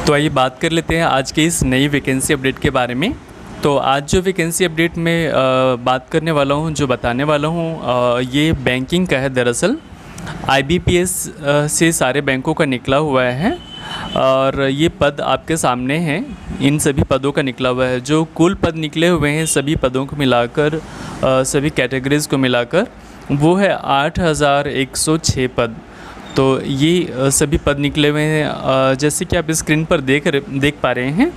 तो आइए बात कर लेते हैं आज के इस नई वैकेंसी अपडेट के बारे में। तो आज जो वैकेंसी अपडेट में बात करने वाला हूँ, जो बताने वाला हूँ, ये बैंकिंग का है। दरअसल आईबीपीएस से सारे बैंकों का निकला हुआ है और ये पद आपके सामने हैं। इन सभी पदों का निकला हुआ है। जो कुल पद निकले हुए हैं सभी पदों को मिलाकर, सभी कैटेगरीज़ को मिलाकर वो है 8106 पद। तो ये सभी पद निकले हुए हैं। जैसे कि आप स्क्रीन पर देख पा रहे हैं,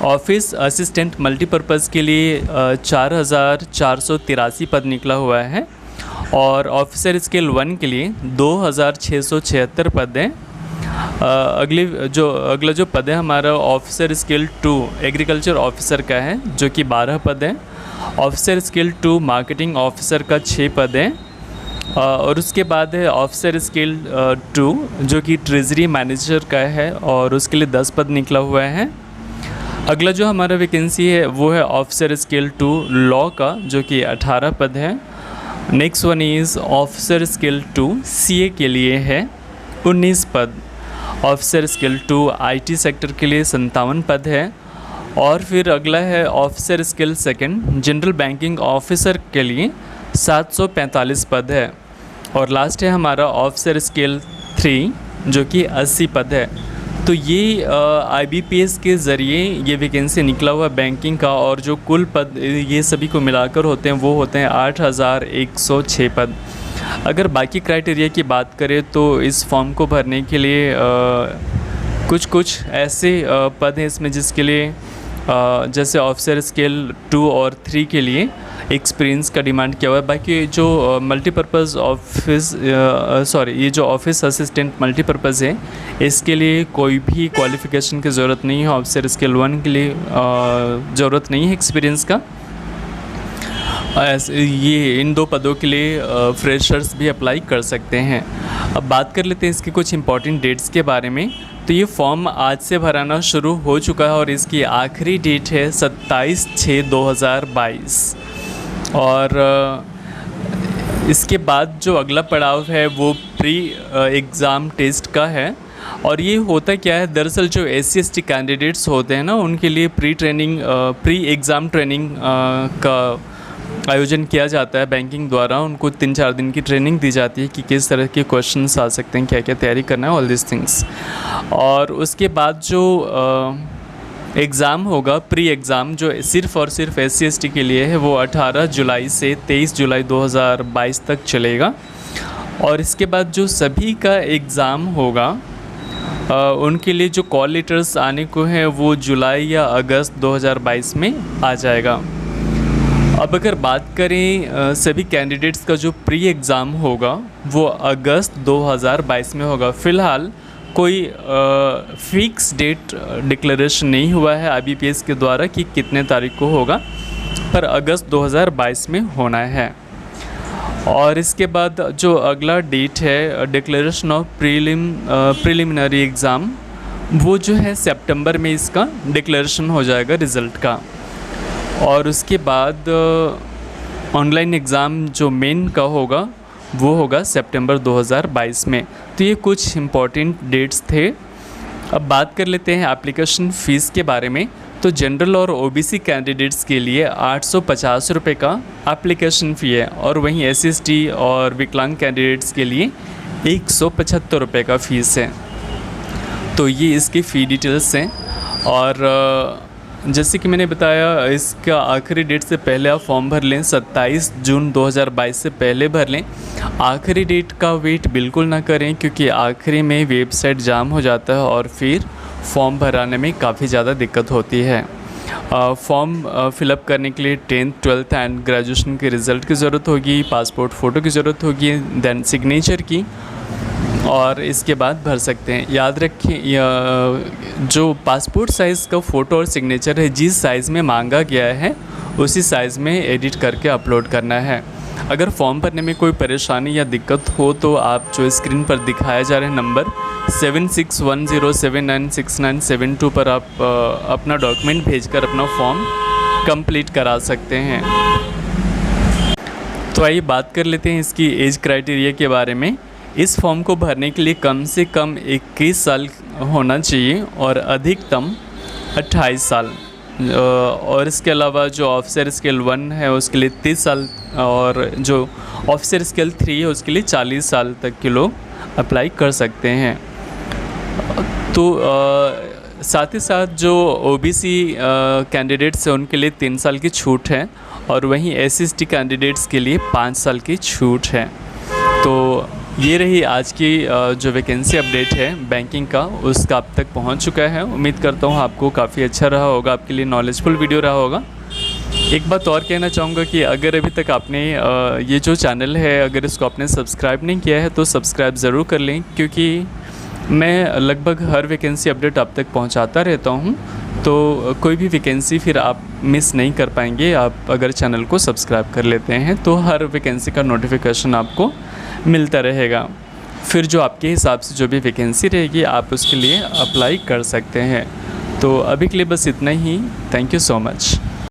ऑफिस असिस्टेंट मल्टीपर्पज़ के लिए 4483 पद निकला हुआ है और ऑफिसर स्केल 1 के लिए 2676 पद हैं। अगला जो पद है हमारा ऑफिसर स्केल 2 एग्रीकल्चर ऑफिसर का है, जो कि 12 पद हैं। ऑफिसर स्केल 2 मार्केटिंग ऑफिसर का 6 पद हैं। और उसके बाद है ऑफिसर स्केल 2 जो कि ट्रेजरी मैनेजर का है और उसके लिए 10 पद निकला हुआ है। अगला जो हमारा वैकेंसी है वो है ऑफिसर स्केल 2 लॉ का, जो कि 18 पद है। Next one is officer scale 2 CA के लिए है 19 पद। ऑफिसर स्केल 2 आईटी सेक्टर के लिए 57 पद है। और फिर अगला है officer scale 2 general banking officer के लिए 745 पद है। और लास्ट है हमारा ऑफिसर स्केल 3 जो कि 80 पद है। तो ये आईबीपीएस के ज़रिए ये वैकेंसी निकला हुआ बैंकिंग का, और जो कुल पद ये सभी को मिलाकर होते हैं वो होते हैं 8106 पद। अगर बाकी क्राइटेरिया की बात करें तो इस फॉर्म को भरने के लिए कुछ ऐसे पद हैं इसमें जिसके लिए जैसे ऑफिसर स्केल 2 और 3 के लिए एक्सपीरियंस का डिमांड किया हुआ है। बाकी जो मल्टीपर्पज़ ऑफिस ये जो ऑफिस असिस्टेंट मल्टीपर्पज़ है इसके लिए कोई भी क्वालिफ़िकेशन की ज़रूरत नहीं है। ऑफिसर स्केल 1 के लिए ज़रूरत नहीं है एक्सपीरियंस का। ये इन 2 पदों के लिए फ्रेशर्स भी अप्लाई कर सकते हैं। अब बात कर लेते हैं इसके कुछ इंपॉर्टेंट डेट्स के बारे में। तो ये फॉर्म आज से भराना शुरू हो चुका है और इसकी आखिरी डेट है 27/6/2022। और इसके बाद जो अगला पड़ाव है वो प्री एग्ज़ाम टेस्ट का है। और ये होता क्या है, दरअसल जो SC/ST कैंडिडेट्स होते हैं ना, उनके लिए प्री एग्ज़ाम ट्रेनिंग का आयोजन किया जाता है बैंकिंग द्वारा। उनको 3-4 दिन की ट्रेनिंग दी जाती है कि किस तरह के क्वेश्चंस आ सकते हैं, क्या क्या तैयारी करना है, ऑल दिस थिंग्स। और उसके बाद जो एग्ज़ाम होगा प्री एग्ज़ाम, जो सिर्फ़ और सिर्फ SC/ST के लिए है, वो 18 जुलाई से 23 जुलाई 2022 तक चलेगा। और इसके बाद जो सभी का एग्ज़ाम होगा उनके लिए जो कॉल लेटर्स आने को हैं वो जुलाई या अगस्त 2022 में आ जाएगा। अब अगर बात करें सभी कैंडिडेट्स का जो प्री एग्ज़ाम होगा वो अगस्त 2022 में होगा। फ़िलहाल कोई फ़िक्स डेट डिक्लेरेशन नहीं हुआ है आईबीपीएस के द्वारा कि कितने तारीख को होगा, पर अगस्त 2022 में होना है। और इसके बाद जो अगला डेट है डिक्लेरेशन ऑफ प्रीलिमिनरी एग्ज़ाम, वो जो है सितंबर में इसका डिक्लेरेशन हो जाएगा रिज़ल्ट का। और उसके बाद ऑनलाइन एग्ज़ाम जो मेन का होगा वो होगा सितंबर 2022 में। तो ये कुछ इम्पॉर्टेंट डेट्स थे। अब बात कर लेते हैं एप्लीकेशन फ़ीस के बारे में। तो जनरल और ओबीसी कैंडिडेट्स के लिए 850 रुपये का एप्लीकेशन फ़ी है, और वहीं SC/ST और विकलांग कैंडिडेट्स के लिए 175 रुपये का फ़ीस है। तो ये इसकी फ़ी डिटेल्स हैं। और जैसे कि मैंने बताया, इसका आखिरी डेट से पहले आप फॉर्म भर लें, 27 जून 2022 से पहले भर लें। आखिरी डेट का वेट बिल्कुल ना करें, क्योंकि आखिरी में वेबसाइट जाम हो जाता है और फिर फॉर्म भराने में काफ़ी ज़्यादा दिक्कत होती है। फॉर्म फिलअप करने के लिए 10th 12th एंड ग्रेजुएशन के रिज़ल्ट की ज़रूरत होगी, पासपोर्ट फ़ोटो की ज़रूरत होगी, दैन सिग्नेचर की, और इसके बाद भर सकते हैं। याद रखें, जो पासपोर्ट साइज़ का फ़ोटो और सिग्नेचर है जिस साइज़ में मांगा गया है उसी साइज़ में एडिट करके अपलोड करना है। अगर फॉर्म भरने में कोई परेशानी या दिक्कत हो तो आप जो स्क्रीन पर दिखाया जा रहे नंबर 7610796972 पर आप अपना डॉक्यूमेंट भेजकर अपना फॉर्म कंप्लीट करा सकते हैं। तो आइए बात कर लेते हैं इसकी एज क्राइटेरिया के बारे में इस फॉर्म को भरने के लिए कम से कम 21 साल होना चाहिए और अधिकतम 28 साल। और इसके अलावा जो ऑफिसर स्केल 1 है उसके लिए 30 साल और जो ऑफिसर स्केल 3 है उसके लिए 40 साल तक के लोग अप्लाई कर सकते हैं। तो साथ ही साथ जो OBC कैंडिडेट्स हैं उनके लिए 3 साल की छूट है और वहीं SC/ST कैंडिडेट्स के लिए 5 साल की छूट है। तो ये रही आज की जो वैकेंसी अपडेट है बैंकिंग का, उसका अब तक पहुंच चुका है। उम्मीद करता हूं आपको काफ़ी अच्छा रहा होगा, आपके लिए नॉलेजफुल वीडियो रहा होगा। एक बात और कहना चाहूँगा कि अगर अभी तक आपने ये जो चैनल है अगर इसको आपने सब्सक्राइब नहीं किया है तो सब्सक्राइब ज़रूर कर लें, क्योंकि मैं लगभग हर वैकेंसी अपडेट आप तक पहुँचाता रहता हूँ। तो कोई भी वैकेंसी फिर आप मिस नहीं कर पाएंगे, आप अगर चैनल को सब्सक्राइब कर लेते हैं तो हर वैकेंसी का नोटिफिकेशन आपको मिलता रहेगा। फिर जो आपके हिसाब से जो भी वैकेंसी रहेगी आप उसके लिए अप्लाई कर सकते हैं। तो अभी के लिए बस इतना ही। Thank you so much.